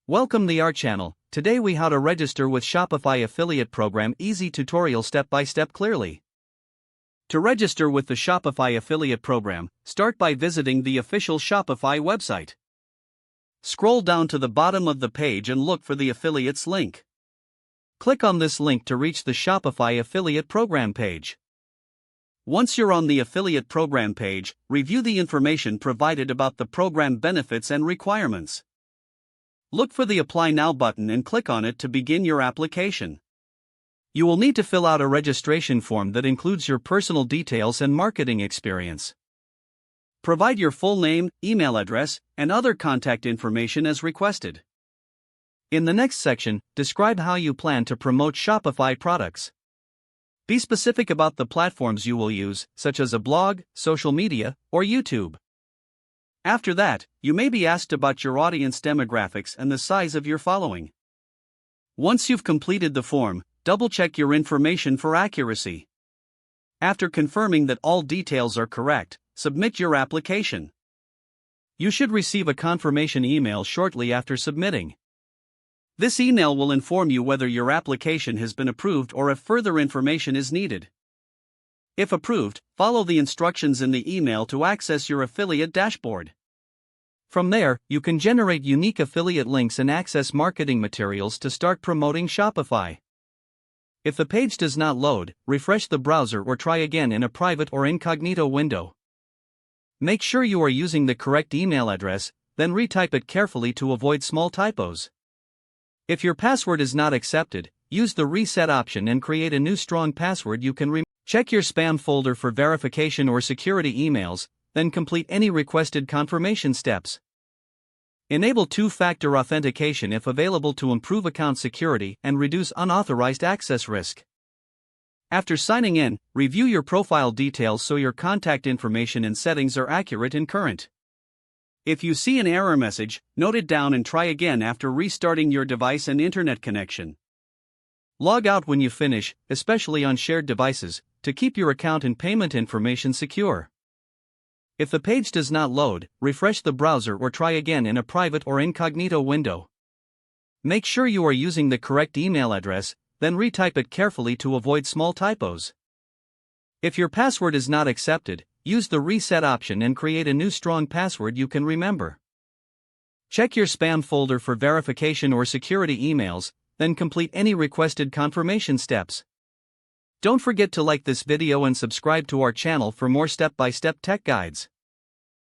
Welcome to our channel. Today we how to register with Shopify affiliate program, easy tutorial step by step clearly. To register with the Shopify affiliate program, start by visiting the official Shopify website. Scroll down to the bottom of the page and look for the affiliates link. Click on this link to reach the Shopify affiliate program page. Once you're on the affiliate program page, review the information provided about the program benefits and requirements. Look for the Apply Now button and click on it to begin your application. You will need to fill out a registration form that includes your personal details and marketing experience. Provide your full name, email address, and other contact information as requested. In the next section, describe how you plan to promote Shopify products. Be specific about the platforms you will use, such as a blog, social media, or YouTube. After that, you may be asked about your audience demographics and the size of your following. Once you've completed the form, double-check your information for accuracy. After confirming that all details are correct, submit your application. You should receive a confirmation email shortly after submitting. This email will inform you whether your application has been approved or if further information is needed. If approved, follow the instructions in the email to access your affiliate dashboard. From there, you can generate unique affiliate links and access marketing materials to start promoting Shopify. If the page does not load, refresh the browser or try again in a private or incognito window. Make sure you are using the correct email address, then retype it carefully to avoid small typos. If your password is not accepted, use the reset option and create a new strong password you can remember. Check your spam folder for verification or security emails, then complete any requested confirmation steps. Enable two-factor authentication if available to improve account security and reduce unauthorized access risk. After signing in, review your profile details so your contact information and settings are accurate and current. If you see an error message, note it down and try again after restarting your device and internet connection. Log out when you finish, especially on shared devices, to keep your account and payment information secure. If the page does not load, refresh the browser or try again in a private or incognito window. Make sure you are using the correct email address, then retype it carefully to avoid small typos. If your password is not accepted, use the reset option and create a new strong password you can remember. Check your spam folder for verification or security emails, then complete any requested confirmation steps. Don't forget to like this video and subscribe to our channel for more step-by-step tech guides.